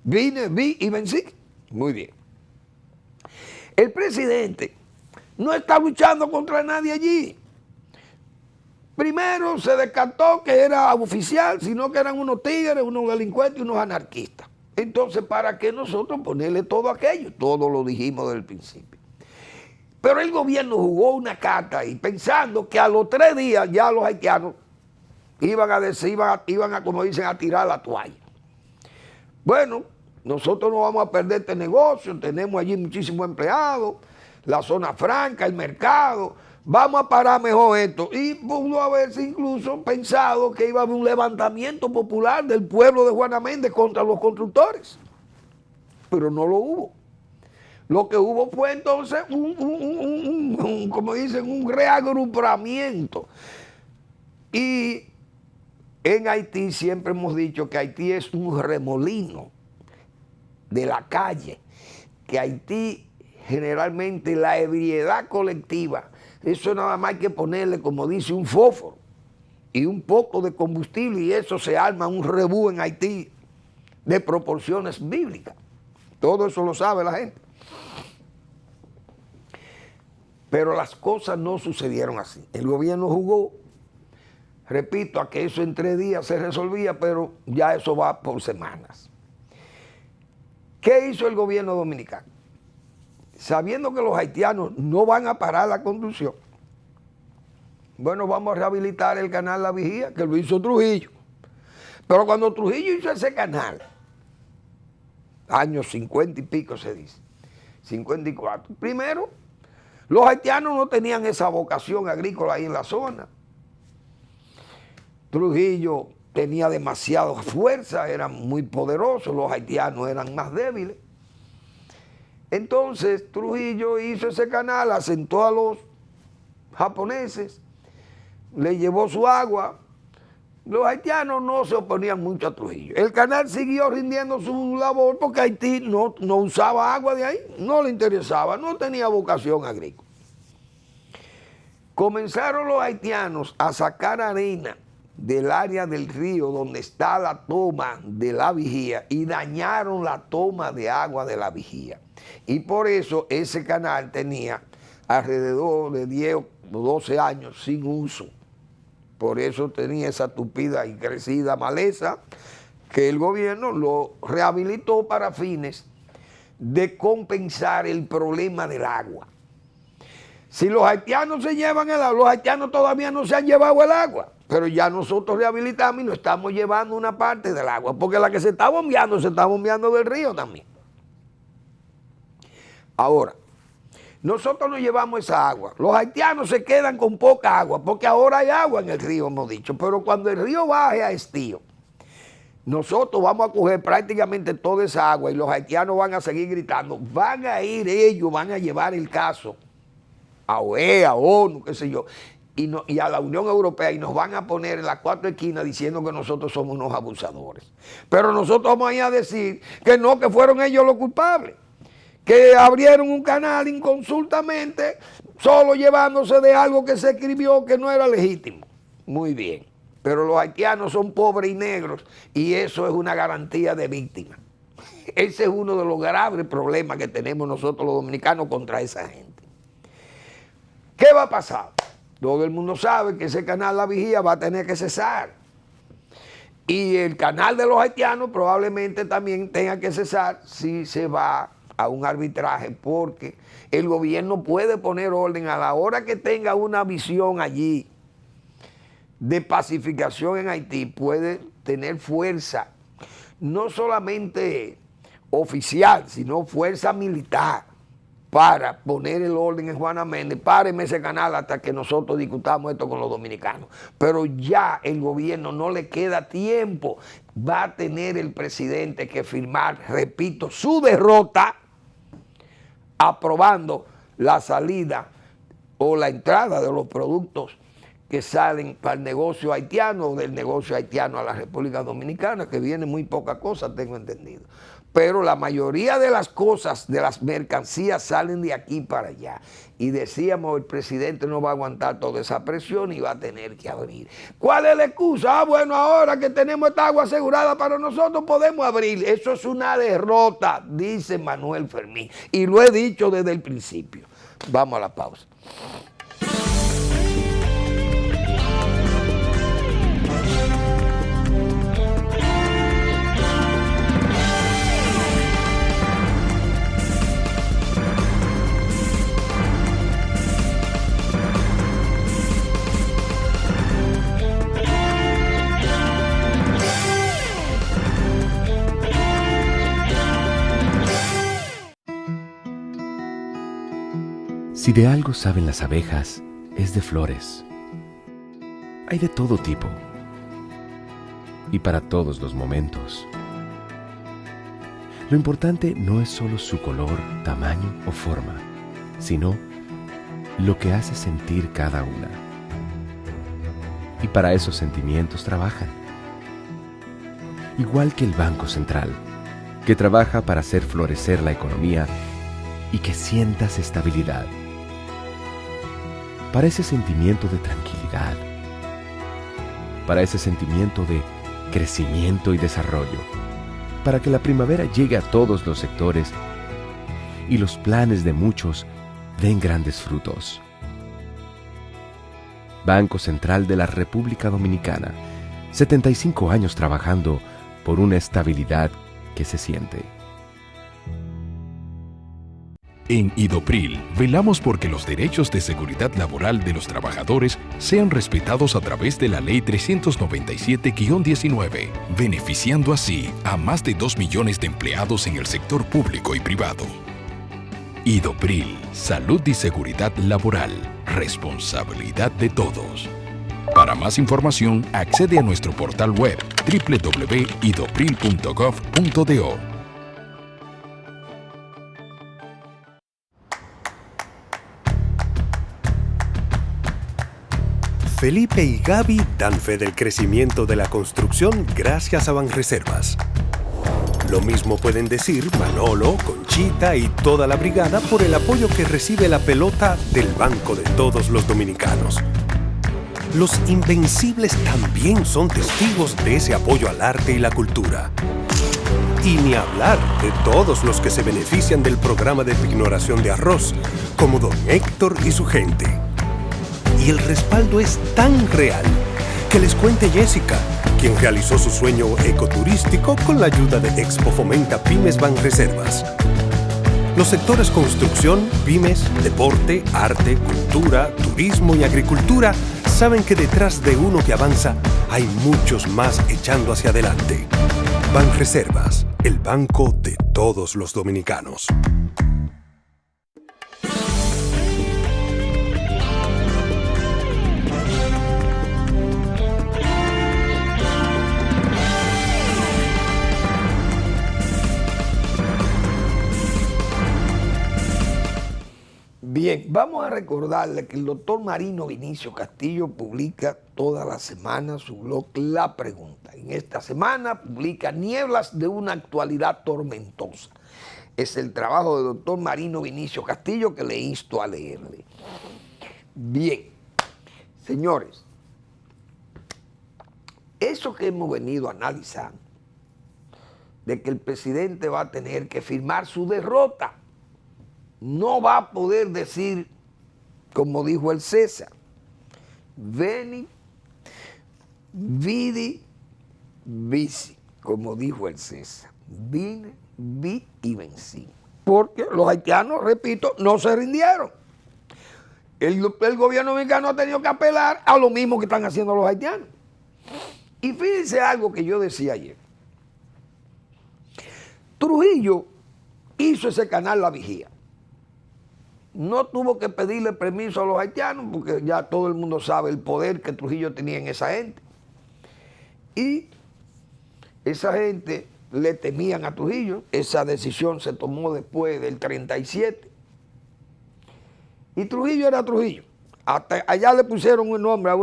vine, vi y vencí. Muy bien. El presidente no está luchando contra nadie allí. Primero se descartó que era oficial, sino que eran unos tigres, unos delincuentes y unos anarquistas. Entonces, ¿para qué nosotros ponerle todo aquello? Todo lo dijimos desde el principio. Pero el gobierno jugó una carta ahí, pensando que a los 3 días ya los haitianos iban a, como dicen, a tirar la toalla. Bueno, nosotros no vamos a perder este negocio, tenemos allí muchísimos empleados, la zona franca, el mercado, vamos a parar mejor esto. Y pudo haberse incluso pensado que iba a haber un levantamiento popular del pueblo de Juana Méndez contra los constructores, pero no lo hubo. Lo que hubo fue entonces como dicen, un reagrupamiento. Y en Haití siempre hemos dicho que Haití es un remolino de la calle, que Haití generalmente la ebriedad colectiva, eso nada más hay que ponerle, como dice, un fósforo y un poco de combustible y eso se arma un rebú en Haití de proporciones bíblicas. Todo eso lo sabe la gente. Pero las cosas no sucedieron así. El gobierno jugó, repito, a que eso en 3 días se resolvía, pero ya eso va por semanas. ¿Qué hizo el gobierno dominicano? Sabiendo que los haitianos no van a parar la construcción, bueno, vamos a rehabilitar el canal La Vigía, que lo hizo Trujillo. Pero cuando Trujillo hizo ese canal, años 50 y pico se dice, 54, primero, los haitianos no tenían esa vocación agrícola ahí en la zona. Trujillo tenía demasiada fuerza, eran muy poderosos, los haitianos eran más débiles. Entonces Trujillo hizo ese canal, asentó a los japoneses, le llevó su agua. Los haitianos no se oponían mucho a Trujillo. El canal siguió rindiendo su labor porque Haití no usaba agua de ahí, no le interesaba, no tenía vocación agrícola. Comenzaron los haitianos a sacar arena del área del río donde está la toma de la Vigía y dañaron la toma de agua de la Vigía. Y por eso ese canal tenía alrededor de 10 o 12 años sin uso. Por eso tenía esa tupida y crecida maleza que el gobierno lo rehabilitó para fines de compensar el problema del agua. Si los haitianos se llevan el agua, los haitianos todavía no se han llevado el agua, pero ya nosotros rehabilitamos y nos estamos llevando una parte del agua, porque la que se está bombeando del río también. Ahora, nosotros nos llevamos esa agua. Los haitianos se quedan con poca agua, porque ahora hay agua en el río, hemos dicho. Pero cuando el río baje a estío, nosotros vamos a coger prácticamente toda esa agua y los haitianos van a seguir gritando. Van a ir ellos, van a llevar el caso a OEA, a ONU, qué sé yo, y a la Unión Europea, y nos van a poner en las 4 esquinas diciendo que nosotros somos unos abusadores. Pero nosotros vamos a ir a decir que no, que fueron ellos los culpables, que abrieron un canal inconsultamente, solo llevándose de algo que se escribió que no era legítimo. Muy bien, pero los haitianos son pobres y negros, y eso es una garantía de víctima. Ese es uno de los graves problemas que tenemos nosotros los dominicanos contra esa gente. ¿Qué va a pasar? Todo el mundo sabe que ese canal La Vigía va a tener que cesar. Y el canal de los haitianos probablemente también tenga que cesar si se va a un arbitraje, porque el gobierno puede poner orden a la hora que tenga una visión allí de pacificación en Haití, puede tener fuerza, no solamente oficial, sino fuerza militar, para poner el orden en Juana Méndez. Páreme ese canal hasta que nosotros discutamos esto con los dominicanos. Pero ya el gobierno no le queda tiempo. Va a tener el presidente que firmar, repito, su derrota, aprobando la salida o la entrada de los productos que salen para el negocio haitiano o del negocio haitiano a la República Dominicana, que viene muy poca cosa, tengo entendido. Pero la mayoría de las cosas, de las mercancías, salen de aquí para allá. Y decíamos, el presidente no va a aguantar toda esa presión y va a tener que abrir. ¿Cuál es la excusa? Bueno, ahora que tenemos esta agua asegurada para nosotros, podemos abrir. Eso es una derrota, dice Manuel Fermín. Y lo he dicho desde el principio. Vamos a la pausa. Si de algo saben las abejas, es de flores. Hay de todo tipo y para todos los momentos. Lo importante no es solo su color, tamaño o forma, sino lo que hace sentir cada una. Y para esos sentimientos trabajan. Igual que el Banco Central, que trabaja para hacer florecer la economía y que sientas estabilidad. Para ese sentimiento de tranquilidad, para ese sentimiento de crecimiento y desarrollo, para que la primavera llegue a todos los sectores y los planes de muchos den grandes frutos. Banco Central de la República Dominicana, 75 años trabajando por una estabilidad que se siente. En Idopril, velamos porque los derechos de seguridad laboral de los trabajadores sean respetados a través de la Ley 397-19, beneficiando así a más de 2 millones de empleados en el sector público y privado. Idopril, salud y seguridad laboral, responsabilidad de todos. Para más información, accede a nuestro portal web www.idopril.gov.do. Felipe y Gaby dan fe del crecimiento de la construcción gracias a Banreservas. Lo mismo pueden decir Manolo, Conchita y toda la brigada por el apoyo que recibe la pelota del Banco de Todos los Dominicanos. Los Invencibles también son testigos de ese apoyo al arte y la cultura. Y ni hablar de todos los que se benefician del programa de pignoración de arroz, como don Héctor y su gente. Y el respaldo es tan real que les cuente Jessica, quien realizó su sueño ecoturístico con la ayuda de Expo Fomenta Pymes Banreservas. Los sectores construcción, pymes, deporte, arte, cultura, turismo y agricultura saben que detrás de uno que avanza hay muchos más echando hacia adelante. Banreservas, el banco de todos los dominicanos. Bien, vamos a recordarle que el doctor Marino Vinicio Castillo publica toda la semana su blog La Pregunta. En esta semana publica Nieblas de una actualidad tormentosa. Es el trabajo del doctor Marino Vinicio Castillo que le insto a leerle. Bien, señores, eso que hemos venido analizando, de que el presidente va a tener que firmar su derrota, no va a poder decir, como dijo el César, veni, vidi, vici, como dijo el César. Vine, vi y vencí. Porque los haitianos, repito, no se rindieron. El gobierno dominicano ha tenido que apelar a lo mismo que están haciendo los haitianos. Y fíjense algo que yo decía ayer. Trujillo hizo ese canal La Vigía. No tuvo que pedirle permiso a los haitianos porque ya todo el mundo sabe el poder que Trujillo tenía en esa gente. Y esa gente le temían a Trujillo. Esa decisión se tomó después del 37. Y Trujillo era Trujillo. Hasta allá le pusieron un nombre a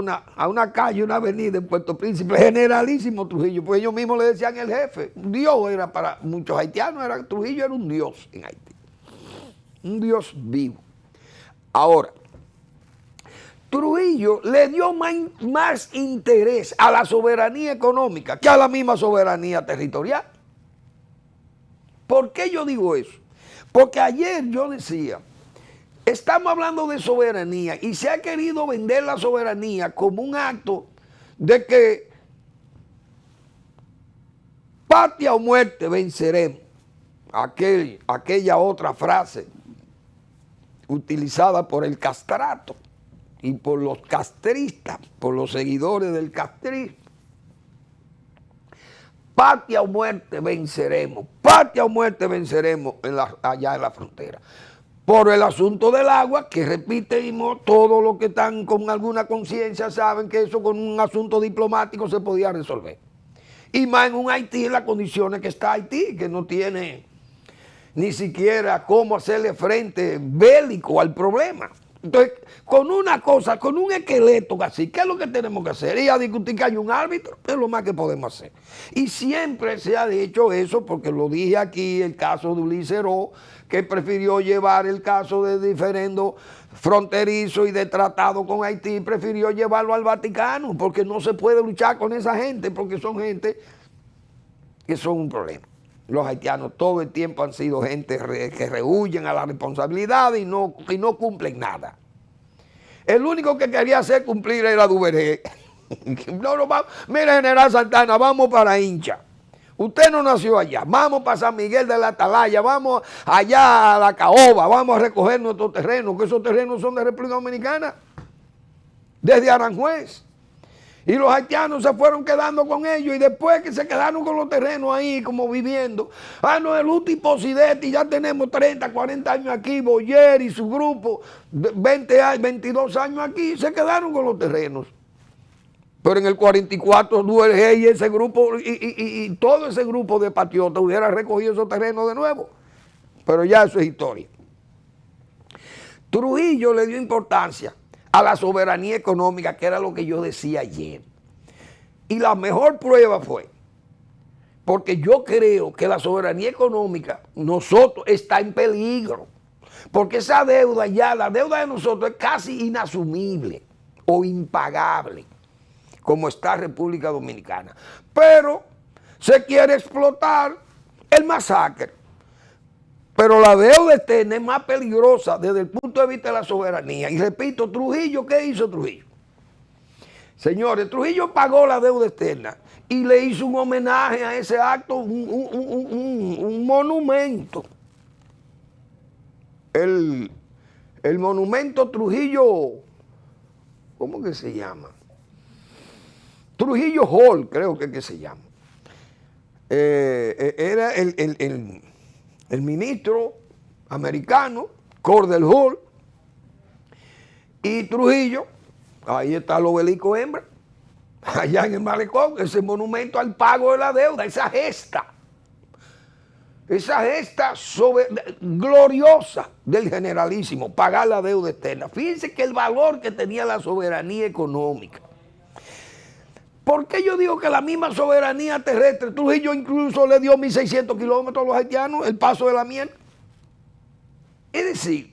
una calle, una avenida en Puerto Príncipe, Generalísimo Trujillo, pues ellos mismos le decían el jefe. Un dios era para muchos haitianos, Trujillo era un dios en Haití. Un dios vivo. Ahora, Trujillo le dio más interés a la soberanía económica que a la misma soberanía territorial. ¿Por qué yo digo eso? Porque ayer yo decía, estamos hablando de soberanía y se ha querido vender la soberanía como un acto de que patria o muerte venceremos. Aquella otra frase utilizada por el castrato y por los castristas, por los seguidores del castrismo. Patria o muerte venceremos, patria o muerte venceremos allá en la frontera. Por el asunto del agua, que repetimos, todos los que están con alguna conciencia saben que eso con un asunto diplomático se podía resolver. Y más en un Haití, en las condiciones que está Haití, que no tiene ni siquiera cómo hacerle frente bélico al problema. Entonces, con una cosa, con un esqueleto así, ¿qué es lo que tenemos que hacer? Ir a discutir que hay un árbitro, es lo más que podemos hacer. Y siempre se ha dicho eso, porque lo dije aquí, el caso de Ulises Heró, que prefirió llevar el caso de diferendo fronterizo y de tratado con Haití, prefirió llevarlo al Vaticano, porque no se puede luchar con esa gente, porque son gente que son un problema. Los haitianos todo el tiempo han sido gente que rehuyen a la responsabilidad y no cumplen nada. El único que quería hacer cumplir era Duvergé. Mire, General Santana, vamos para Hincha. Usted no nació allá. Vamos para San Miguel de la Atalaya, vamos allá a la Caoba, vamos a recoger nuestros terrenos, que esos terrenos son de República Dominicana, desde Aranjuez. Y los haitianos se fueron quedando con ellos y después que se quedaron con los terrenos ahí como viviendo, no, el Uti Posidetti, ya tenemos 30, 40 años aquí, Boyer y su grupo, 20 años, 22 años aquí, se quedaron con los terrenos. Pero en el 44 Duvergé y ese grupo y todo ese grupo de patriotas hubiera recogido esos terrenos de nuevo. Pero ya eso es historia. Trujillo le dio importancia a la soberanía económica, que era lo que yo decía ayer. Y la mejor prueba fue, porque yo creo que la soberanía económica, nosotros, está en peligro. Porque esa deuda ya, la deuda de nosotros es casi inasumible o impagable, como está República Dominicana. Pero se quiere explotar el masacre. Pero la deuda externa es más peligrosa desde el punto de vista de la soberanía. Y repito, Trujillo, ¿qué hizo Trujillo? Señores, Trujillo pagó la deuda externa y le hizo un homenaje a ese acto, un monumento. El monumento Trujillo, ¿cómo que se llama? Trujillo Hall, creo que se llama. Era el ministro americano, Cordell Hull, y Trujillo, ahí está el obelisco hembra, allá en el malecón, ese monumento al pago de la deuda, esa gesta gloriosa del generalísimo, pagar la deuda externa. Fíjense que el valor que tenía la soberanía económica. ¿Por qué yo digo que la misma soberanía terrestre, Trujillo incluso le dio 1.600 kilómetros a los haitianos, el paso de la miel? Es decir,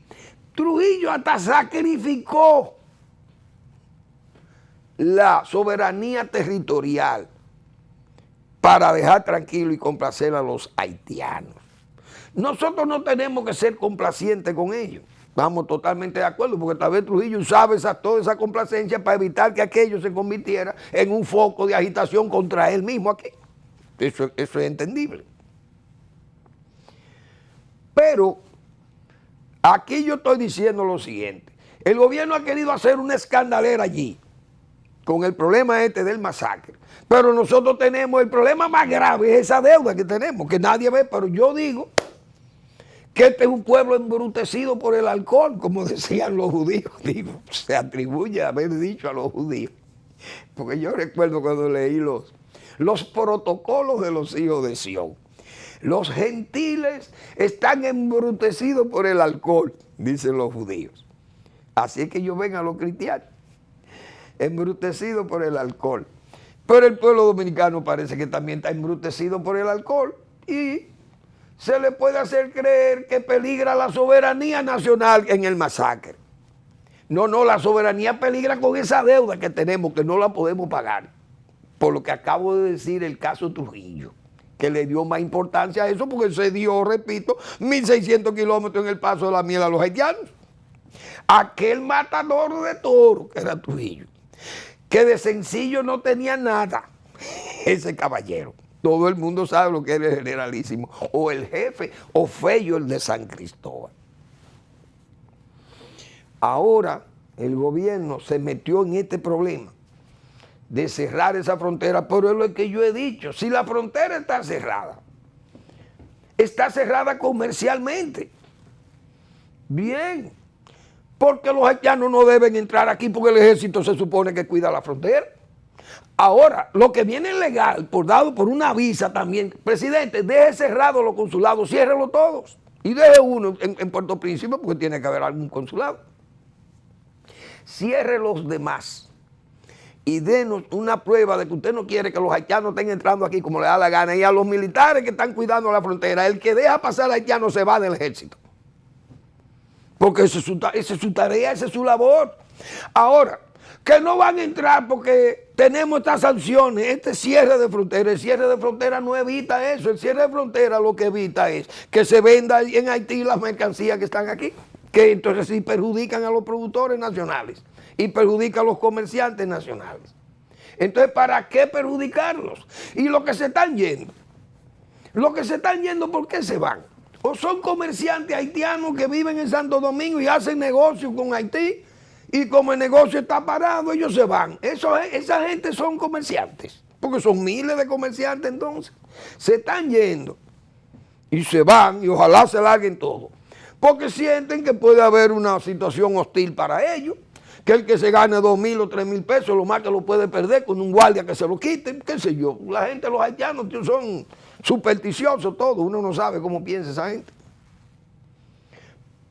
Trujillo hasta sacrificó la soberanía territorial para dejar tranquilo y complacer a los haitianos. Nosotros no tenemos que ser complacientes con ellos. Estamos totalmente de acuerdo, porque tal vez Trujillo usaba toda esa complacencia para evitar que aquello se convirtiera en un foco de agitación contra él mismo aquí. Eso es entendible. Pero aquí yo estoy diciendo lo siguiente. El gobierno ha querido hacer una escandalera allí con el problema del masacre. Pero nosotros tenemos el problema más grave, es esa deuda que tenemos, que nadie ve, pero yo digo que este es un pueblo embrutecido por el alcohol, como decían los judíos. Digo, se atribuye a haber dicho a los judíos. Porque yo recuerdo cuando leí los protocolos de los hijos de Sión. Los gentiles están embrutecidos por el alcohol, dicen los judíos. Así es que ellos ven a los cristianos, embrutecidos por el alcohol. Pero el pueblo dominicano parece que también está embrutecido por el alcohol y se le puede hacer creer que peligra la soberanía nacional en el masacre. No, la soberanía peligra con esa deuda que tenemos, que no la podemos pagar. Por lo que acabo de decir, el caso Trujillo, que le dio más importancia a eso porque se dio, repito, 1.600 kilómetros en el paso de la miel a los haitianos. Aquel matador de toros que era Trujillo, que de sencillo no tenía nada, ese caballero. Todo el mundo sabe lo que era el generalísimo, o el jefe, o Fello, el de San Cristóbal. Ahora el gobierno se metió en este problema de cerrar esa frontera, pero es lo que yo he dicho, si la frontera está cerrada comercialmente. Bien, porque los haitianos no deben entrar aquí porque el ejército se supone que cuida la frontera. Ahora, lo que viene legal, dado por una visa también, presidente, deje cerrados los consulados, ciérrelos todos. Y deje uno en Puerto Príncipe porque tiene que haber algún consulado. Cierre los demás y denos una prueba de que usted no quiere que los haitianos estén entrando aquí como le da la gana. Y a los militares que están cuidando la frontera, el que deja pasar al haitiano se va del ejército. Porque esa es su tarea, esa es su labor. Ahora, que no van a entrar porque tenemos estas sanciones, este cierre de frontera. El cierre de frontera no evita eso. El cierre de frontera lo que evita es que se venda en Haití las mercancías que están aquí, que entonces sí perjudican a los productores nacionales y perjudican a los comerciantes nacionales. Entonces, ¿para qué perjudicarlos? Y los que se están yendo, ¿por qué se van? O son comerciantes haitianos que viven en Santo Domingo y hacen negocios con Haití, y como el negocio está parado, ellos se van. Esa gente son comerciantes, porque son miles de comerciantes entonces. Se están yendo y se van y ojalá se larguen todos, porque sienten que puede haber una situación hostil para ellos, que el que se gane 2.000 o 3.000 pesos, lo más que lo puede perder con un guardia que se lo quite, qué sé yo. La gente, los haitianos son supersticiosos todos, uno no sabe cómo piensa esa gente.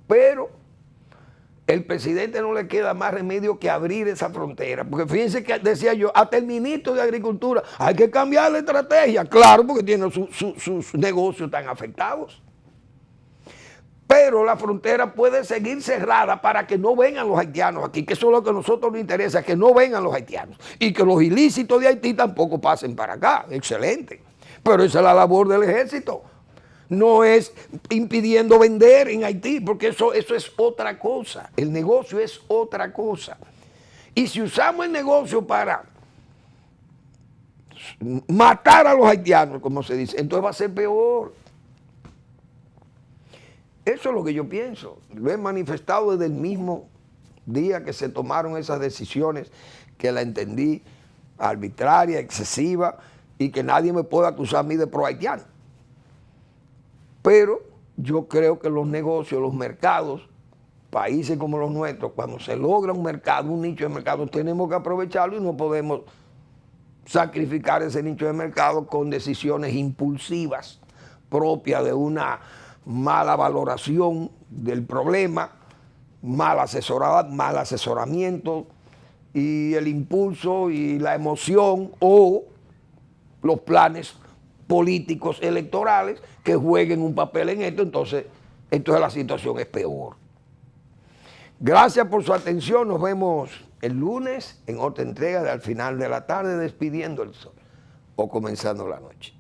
Pero el presidente no le queda más remedio que abrir esa frontera. Porque fíjense que decía yo, hasta el ministro de Agricultura, hay que cambiar la estrategia. Claro, porque tiene sus negocios tan afectados. Pero la frontera puede seguir cerrada para que no vengan los haitianos aquí, que eso es lo que a nosotros nos interesa, que no vengan los haitianos. Y que los ilícitos de Haití tampoco pasen para acá. Excelente. Pero esa es la labor del ejército. No es impidiendo vender en Haití, porque eso es otra cosa. El negocio es otra cosa. Y si usamos el negocio para matar a los haitianos, como se dice, entonces va a ser peor. Eso es lo que yo pienso. Lo he manifestado desde el mismo día que se tomaron esas decisiones, que la entendí arbitraria, excesiva, y que nadie me puede acusar a mí de pro-haitiano. Pero yo creo que los negocios, los mercados, países como los nuestros, cuando se logra un mercado, un nicho de mercado, tenemos que aprovecharlo y no podemos sacrificar ese nicho de mercado con decisiones impulsivas propias de una mala valoración del problema, mal asesoramiento y el impulso y la emoción o los planes políticos electorales que jueguen un papel en esto. Entonces la situación es peor. Gracias por su atención. Nos vemos el lunes en otra entrega de Al Final de la Tarde, despidiendo el sol o comenzando la noche.